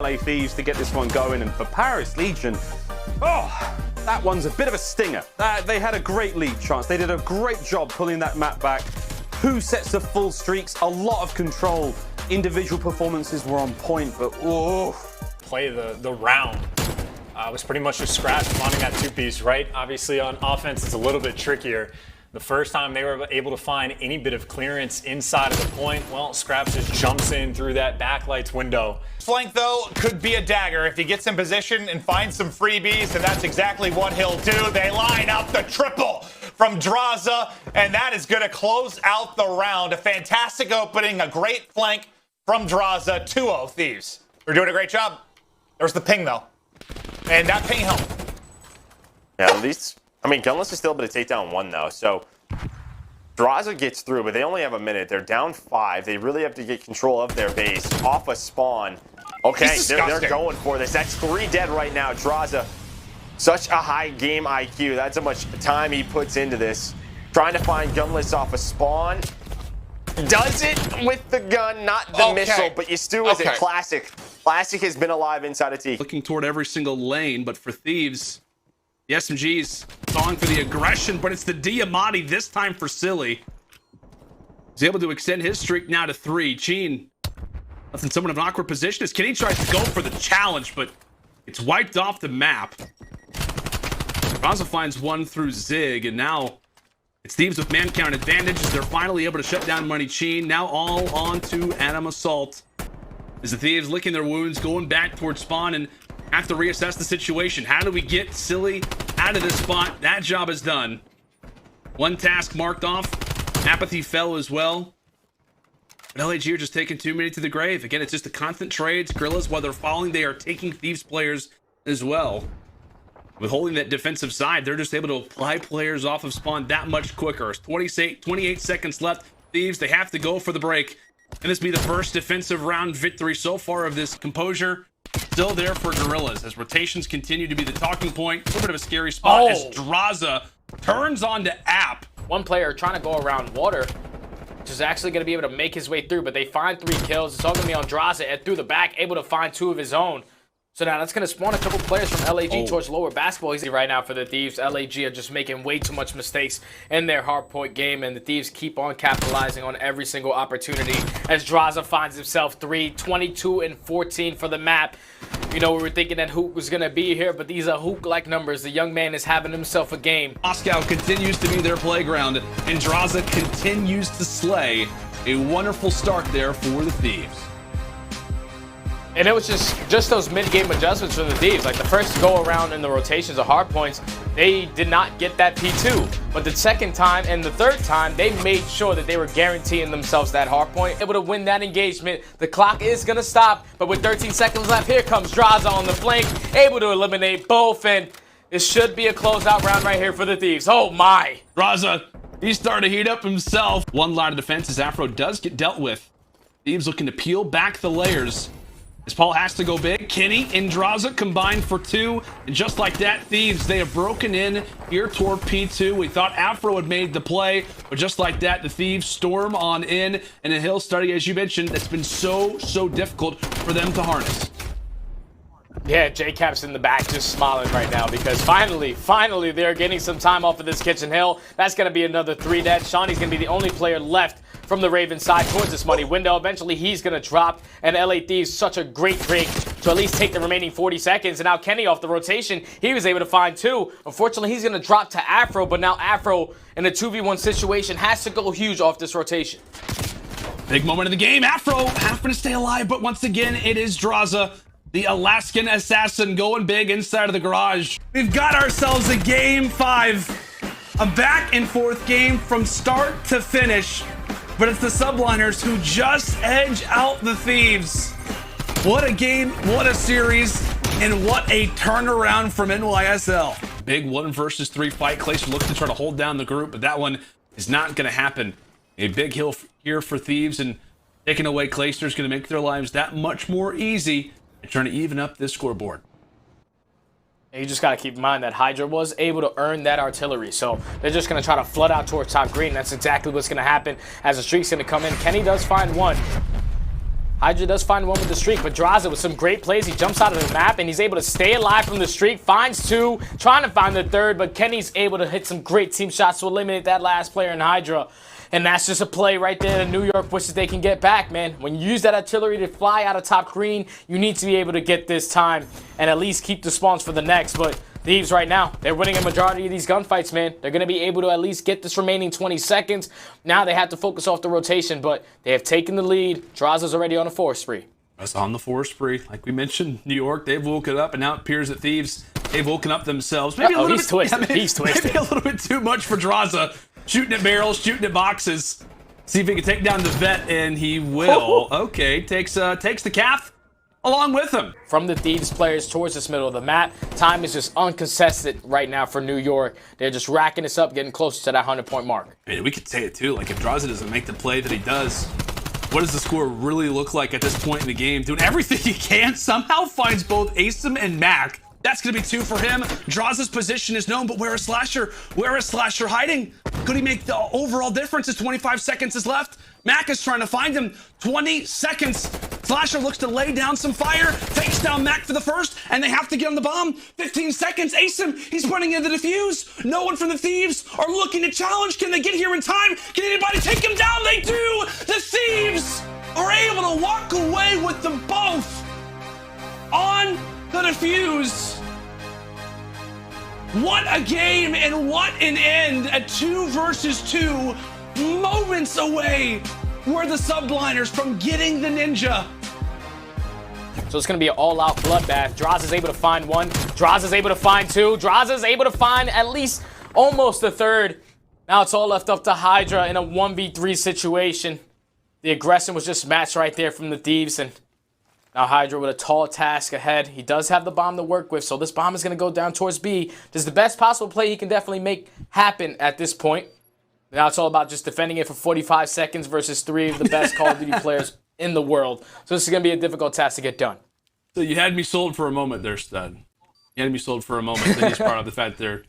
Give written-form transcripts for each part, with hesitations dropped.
LA Thieves to get this one going. And for Paris Legion, oh, that one's a bit of a stinger. They had a great lead chance. They did a great job pulling that map back. 2 sets of full streaks, a lot of control. Individual performances were on point, but oh. Play the round was pretty much just Scratch spawning that 2-piece, right? Obviously on offense it's a little bit trickier. The first time they were able to find any bit of clearance inside of the point, well, Scraps just jumps in through that backlights window. Flank, though, could be a dagger if he gets in position and finds some freebies, and that's exactly what he'll do. They line up the triple from Drazah, and that is going to close out the round. A fantastic opening, a great flank from Drazah. 2-0 Thieves. They're doing a great job. There's the ping, though. And that ping helped. Yeah, at least, I mean, Gunless is still able to take down 1, though. So Drazah gets through, but they only have a minute. They're down 5. They really have to get control of their base off a spawn. Okay, they're going for this. That's 3 dead right now. Drazah, such a high game IQ. That's how much time he puts into this. Trying to find Gunless off a spawn. Does it with the gun, not the missile, but Yestu is a classic. Classic has been alive inside of T. Looking toward every single lane, but for Thieves, the SMG's calling for the aggression, but it's the Diamante this time for Silly. He's able to extend his streak now to 3. Cheen left in somewhat of an awkward position as Kenny tries to go for the challenge, but it's wiped off the map. Drazah finds 1 through Zig, and now it's Thieves with man count advantage as they're finally able to shut down Money Cheen. Now all on to Adam Assault. As the Thieves licking their wounds, going back towards spawn and have to reassess the situation. How do we get Silly out of this spot? That job is done. 1 task marked off. Apathy fell as well. But LAG are just taking too many to the grave. Again, it's just the constant trades. Gorillas, while they're falling, they are taking Thieves players as well. With holding that defensive side, they're just able to apply players off of spawn that much quicker. 28 seconds left. Thieves, they have to go for the break. And this be the first defensive round victory so far of this. Composure still there for Gorillas as rotations continue to be the talking point. A little bit of a scary spot as Drazah turns on to App. 1 player trying to go around water, which is actually going to be able to make his way through, but they find 3 kills. It's all going to be on Drazah and through the back, able to find 2 of his own. So now that's going to spawn a couple players from LAG towards lower basketball. He's right now for the Thieves. LAG are just making way too much mistakes in their hardpoint game, and the Thieves keep on capitalizing on every single opportunity as Drazah finds himself 3, 22 and 14 for the map. You know, we were thinking that Hook was going to be here, but these are Hook-like numbers. The young man is having himself a game. Moscow continues to be their playground, and Drazah continues to slay. A wonderful start there for the Thieves. And it was just those mid-game adjustments from the Thieves. Like the first go around in the rotations of hard points, they did not get that P2. But the second time and the third time, they made sure that they were guaranteeing themselves that hard point, able to win that engagement. The clock is going to stop, but with 13 seconds left, here comes Drazah on the flank, able to eliminate both, and it should be a closeout round right here for the Thieves. Oh my! Drazah, he's starting to heat up himself. 1 line of defense as Afro does get dealt with. Thieves looking to peel back the layers. As Paul has to go big. Kenny and Drazah combined for 2. And just like that, Thieves, they have broken in here toward P2. We thought Afro had made the play, but just like that, the Thieves storm on in. And a hill study, as you mentioned, that's been so difficult for them to harness. Yeah, J-Cap's in the back just smiling right now because finally, they're getting some time off of this kitchen hill. That's going to be another 3 dead. Shawnee's going to be the only player left from the Raven side towards this money window. Eventually, he's going to drop, and LA Thieves, such a great break to at least take the remaining 40 seconds. And now Kenny off the rotation, he was able to find 2. Unfortunately, he's going to drop to Afro, but now Afro in a 2v1 situation has to go huge off this rotation. Big moment of the game. Afro having to stay alive, but once again, it is Drazah, the Alaskan assassin, going big inside of the garage. We've got ourselves a game 5. A back and forth game from start to finish. But it's the Subliners who just edge out the Thieves. What a game, what a series, and what a turnaround from NYSL. Big 1 versus 3 fight. Clayster looks to try to hold down the group, but that one is not going to happen. A big hill here for Thieves, and taking away Clayster is going to make their lives that much more easy and trying to even up this scoreboard. You just got to keep in mind that Hydra was able to earn that artillery. So they're just going to try to flood out towards top green. That's exactly what's going to happen as the streak's going to come in. Kenny does find 1. Hydra does find one with the streak, but Drazah with some great plays. He jumps out of the map, and he's able to stay alive from the streak. Finds two, trying to find the third, but Kenny's able to hit some great team shots to eliminate that last player in Hydra. And that's just a play right there that New York wishes they can get back, man. When you use that artillery to fly out of top green, you need to be able to get this time and at least keep the spawns for the next. But Thieves right now, they're winning a majority of these gunfights, man. They're going to be able to at least get this remaining 20 seconds. Now they have to focus off the rotation, but they have taken the lead. Drazah's already on a 4 spree. That's on the 4 spree. Like we mentioned, New York, they've woken up, and now it appears that Thieves, they've woken up themselves. Maybe a little he's bit, twisted. He's twisted. Maybe a little bit too much for Drazah. Shooting at barrels, shooting at boxes. See if he can take down the vet, and he will. Okay, takes the calf along with him. From the Thieves players towards this middle of the map, time is just uncontested right now for New York. They're just racking this up, getting closer to that 100-point mark. Man, we could say it too. Like if Drazah doesn't make the play that he does, what does the score really look like at this point in the game? Doing everything he can, somehow finds both Asim and Mac. That's going to be 2 for him. Drazah's position is known, but where is Slasher? Where is Slasher hiding? Could he make the overall difference as 25 seconds is left? Mac is trying to find him. 20 seconds. Slasher looks to lay down some fire, takes down Mac for the first, and they have to get on the bomb. 15 seconds. Asim, he's running into the defuse. No one from the Thieves are looking to challenge. Can they get here in time? Can anybody take him down? They do! The Thieves are able to walk away with them both on the defuse. What a game and what an end. A 2 versus 2, moments away were the Subliners from getting the ninja. So it's going to be an all-out bloodbath. Drazah's able to find one. Drazah's able to find two. Drazah's able to find at least almost a third. Now it's all left up to Hydra in a 1v3 situation. The aggression was just matched right there from the Thieves, and now Hydra with a tall task ahead. He does have the bomb to work with, so this bomb is going to go down towards B. This is the best possible play he can definitely make happen at this point. Now it's all about just defending it for 45 seconds versus 3 of the best Call of Duty players in the world. So this is going to be a difficult task to get done. So you had me sold for a moment there, stud. You had me sold for a moment. Then you just brought up the fact that they're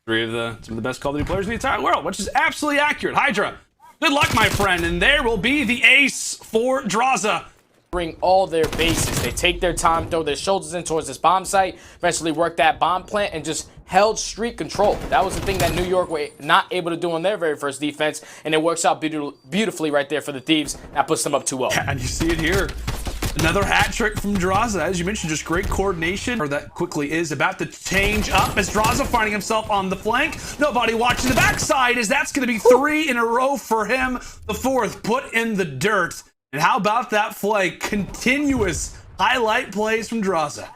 3 of some of the best Call of Duty players in the entire world, which is absolutely accurate. Hydra, good luck, my friend. And there will be the ace for Drazah. Bring all their bases. They take their time, throw their shoulders in towards this bomb site, eventually work that bomb plant, and just held streak control. That was the thing that New York were not able to do on their very first defense, and it works out beautifully right there for the Thieves. That puts them up 2-0. Yeah, and you see it here. Another hat trick from Drazah. As you mentioned, just great coordination. Or that quickly is about to change up as Drazah finding himself on the flank. Nobody watching the backside, as that's going to be 3 in a row for him. The 4th put in the dirt. And how about that flank? Continuous highlight plays from Drazah.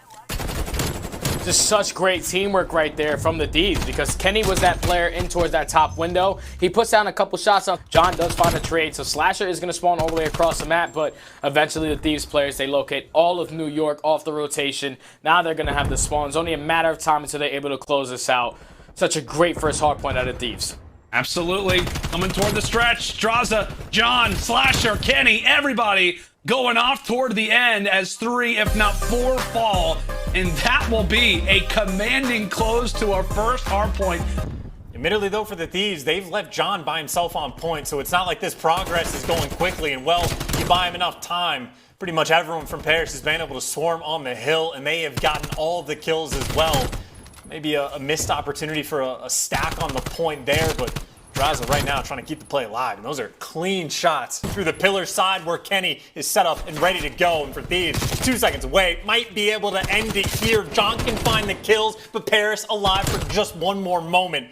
Just such great teamwork right there from the Thieves, because Kenny was that player in towards that top window. He puts down a couple shots on. John does find a trade, so Slasher is going to spawn all the way across the map, but eventually the Thieves players, they locate all of New York off the rotation. Now they're going to have the spawns. Only a matter of time until they're able to close this out. Such a great first hard point out of Thieves. Absolutely. Coming toward the stretch. Drazah, John, Slasher, Kenny, everybody going off toward the end as 3, if not 4, fall. And that will be a commanding close to our first hard point. Admittedly, though, for the Thieves, they've left John by himself on point, so it's not like this progress is going quickly. And, well, you buy him enough time, pretty much everyone from Paris has been able to swarm on the hill, and they have gotten all the kills as well. Maybe a missed opportunity for a stack on the point there, but Drazah right now trying to keep the play alive. And those are clean shots through the pillar side where Kenny is set up and ready to go. And for Thieves, 2 seconds away, might be able to end it here. John can find the kills, but Paris alive for just one more moment.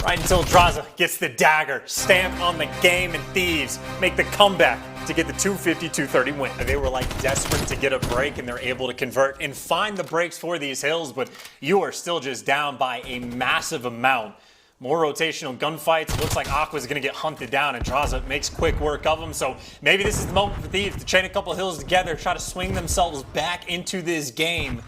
Right until Drazah gets the dagger, stamp on the game, and Thieves make the comeback to get the 250-230 win. They were like desperate to get a break, and they're able to convert and find the breaks for these hills, but you are still just down by a massive amount. More rotational gunfights. Looks like Aqua's going to get hunted down, and Drazah makes quick work of them. So maybe this is the moment for Thieves to chain a couple hills together, try to swing themselves back into this game.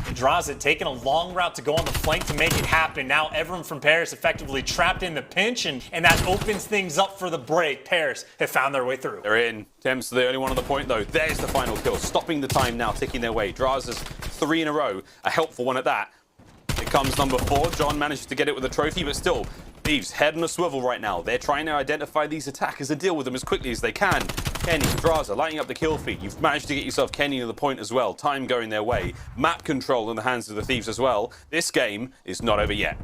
And Drazah taking a long route to go on the flank to make it happen. Now everyone from Paris effectively trapped in the pinch, and that opens things up for the break. Paris have found their way through. They're in. Thames the only one on the point, though. There's the final kill. Stopping the time now, ticking their way. Drazah's 3 in a row. A helpful one at that. Here comes number 4. John manages to get it with a trophy, but still, Thieves head on a swivel right now. They're trying to identify these attackers and deal with them as quickly as they can. Kenny, Drazah lighting up the kill feed. You've managed to get yourself Kenny to the point as well. Time going their way. Map control in the hands of the Thieves as well. This game is not over yet.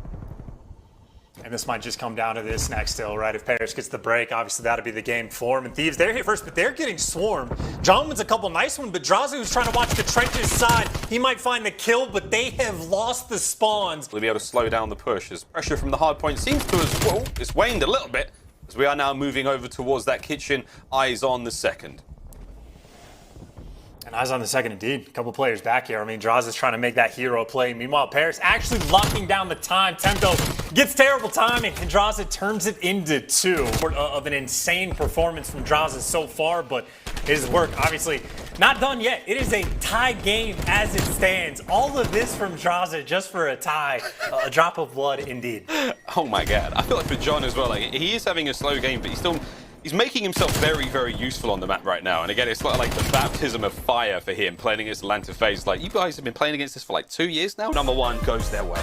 And this might just come down to this next still, right? If Paris gets the break, obviously that'll be the game for him. And Thieves, they're hit first, but they're getting swarmed. John wins a couple nice ones, but Drazah, who's trying to watch the trenches side, he might find the kill, but they have lost the spawns. We'll be able to slow down the push as pressure from the hard point seems to have, well, it's waned a little bit as we are now moving over towards that kitchen. Eyes on the second. And eyes on the second indeed. A couple players back here. I mean, Drazah's trying to make that hero play. Meanwhile, Paris actually locking down the time. Tempo gets terrible timing, and Drazah turns it into 2. Of an insane performance from Drazah so far, but his work obviously not done yet. It is a tie game as it stands. All of this from Drazah just for a tie. A drop of blood indeed. Oh my god. I feel like for John as well, like, he is having a slow game, but he's making himself very, very useful on the map right now. And again, it's like the baptism of fire for him playing against Atlanta FaZe. Like, you guys have been playing against this for like 2 years now. Number 1 goes their way.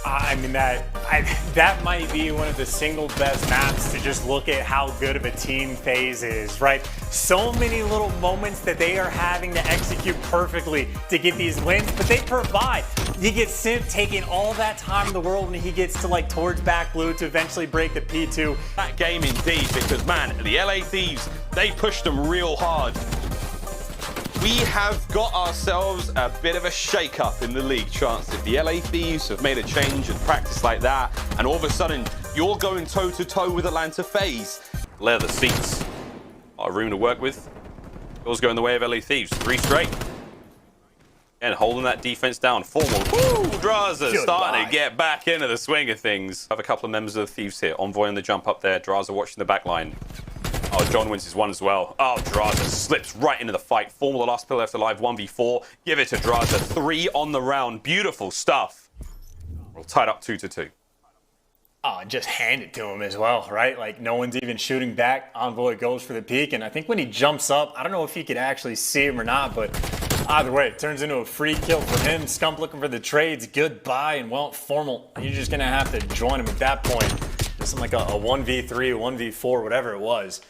I mean, that might be one of the single best maps to just look at how good of a team FaZe is, right? So many little moments that they are having to execute perfectly to get these wins, but they provide. You get Simp taking all that time in the world when he gets to like towards back blue to eventually break the P2. That game indeed, because man, the LA Thieves, they pushed them real hard. We have got ourselves a bit of a shake-up in the league, Chance. If the LA Thieves have made a change and practice like that, and all of a sudden you're going toe-to-toe with Atlanta FaZe, leather seats. Got a room to work with. Yours going the way of LA Thieves. 3 straight. And holding that defense down. Formal. Woo! Drazah starting to get back into the swing of things. I have a couple of members of the Thieves here. Envoy on the jump up there. Drazah watching the back line. Oh, John wins his one as well. Oh, Drazah slips right into the fight. Formal, the last player left alive, 1v4. Give it to Drazah. 3 on the round. Beautiful stuff. We're tied up 2-2. Oh, just hand it to him as well, right? Like, no one's even shooting back. Envoy goes for the peek, and I think when he jumps up, I don't know if he could actually see him or not, but either way, it turns into a free kill for him. Scump looking for the trades. Goodbye, and well, Formal, you're just going to have to join him at that point. Something like a 1v3, 1v4, whatever it was.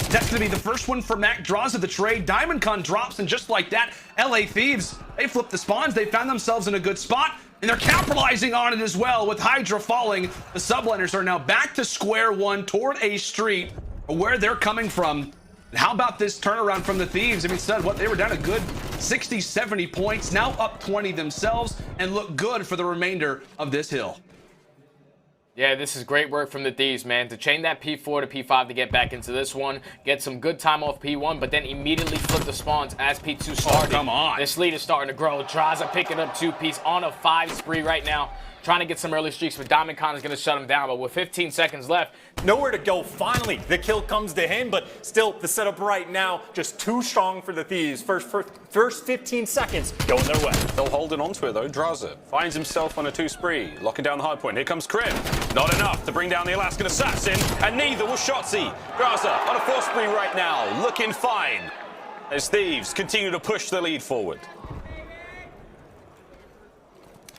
That's going to be the first one for Mac. Drazah the trade. Diamond Con drops, and just like that, LA Thieves, they flipped the spawns. They found themselves in a good spot, and they're capitalizing on it as well with Hydra falling. The Subliners are now back to square one toward a street where they're coming from. And how about this turnaround from the Thieves? I mean, said what they were down a good 60, 70 points, now up 20 themselves, and look good for the remainder of this hill. Yeah, this is great work from the Thieves, man. To chain that P4 to P5 to get back into this one, get some good time off P1, but then immediately flip the spawns as P2 started. Oh, come on. This lead is starting to grow. Drazah picking up 2-piece on a 5 spree right now. Trying to get some early streaks, but Diamond Con is going to shut him down. But with 15 seconds left, nowhere to go. Finally, the kill comes to him, but still, the setup right now, just too strong for the Thieves. First 15 seconds going their way. Still holding on to it, though. Drazah finds himself on a 2 spree, locking down the hard point. Here comes Krim. Not enough to bring down the Alaskan Assassin, and neither will Shotzi. Drazah on a 4 spree right now, looking fine as Thieves continue to push the lead forward.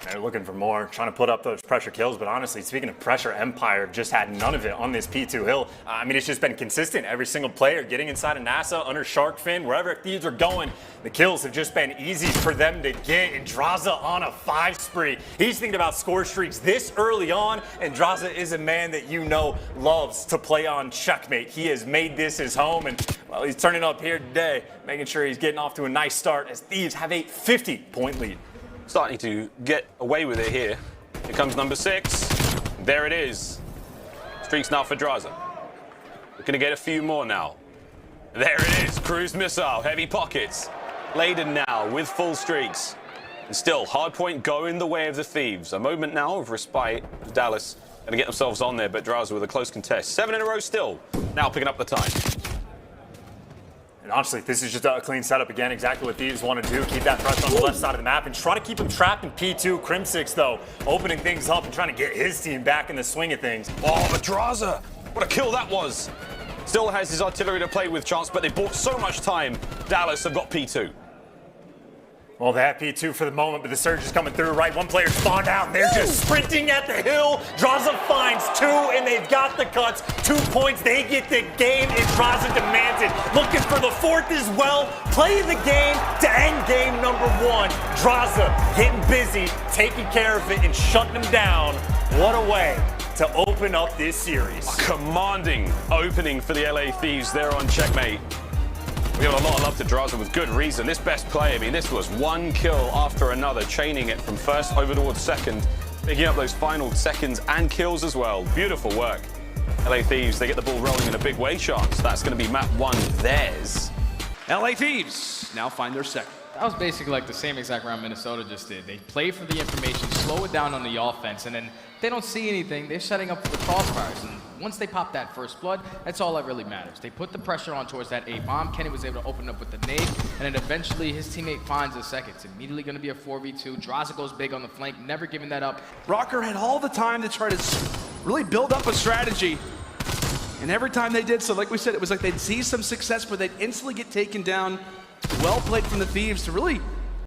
They're looking for more, trying to put up those pressure kills, but honestly, speaking of pressure, Empire just had none of it on this P2 hill. I mean, it's just been consistent. Every single player getting inside of NASA, under Shark Fin, wherever Thieves are going, the kills have just been easy for them to get. And Drazah on a 5 spree. He's thinking about score streaks this early on, and Drazah is a man that you know loves to play on checkmate. He has made this his home, and well, he's turning up here today, making sure he's getting off to a nice start as Thieves have a 50-point lead. Starting to get away with it here. Here comes number 6. There it is. Streaks now for Drazah. We're going to get a few more now. There it is. Cruise missile, heavy pockets. Laden now with full streaks. And still, hardpoint going the way of the Thieves. A moment now of respite. Dallas going to get themselves on there, but Drazah with a close contest. 7 in a row still. Now picking up the time. And honestly, this is just a clean setup again, exactly what Thieves want to do. Keep that pressure on the left side of the map and try to keep him trapped in P2. Crim6, though, opening things up and trying to get his team back in the swing of things. Oh, but Drazah, what a kill that was. Still has his artillery to play with, Chance, but they bought so much time. Dallas have got P2. Well, the FP2 for the moment, but the surge is coming through, right? One player spawned out, and they're just sprinting at the hill. Drazah finds 2, and they've got the cuts. 2 points, they get the game, and Drazah demands it. Looking for the 4th as well. Playing the game to end game number 1. Drazah getting busy, taking care of it, and shutting them down. What a way to open up this series. Commanding opening for the LA Thieves there on Checkmate. We have a lot of love to Drazah with good reason. This best play, I mean, this was 1 kill after another, chaining it from first over towards second, picking up those final seconds and kills as well. Beautiful work. LA Thieves, they get the ball rolling in a big way chance. That's going to be map 1 theirs. LA Thieves now find their second. That was basically like the same exact round Minnesota just did. They play for the information, slow it down on the offense, and then if they don't see anything, they're setting up for the crossfires. And once they pop that first blood, that's all that really matters. They put the pressure on towards that A bomb. Kenny was able to open up with the nade, and then eventually his teammate finds a second. It's immediately going to be a 4v2. Drazah goes big on the flank, never giving that up. Rocker had all the time to try to really build up a strategy. And every time they did so, like we said, it was like they'd see some success, but they'd instantly get taken down. Well played from the Thieves to really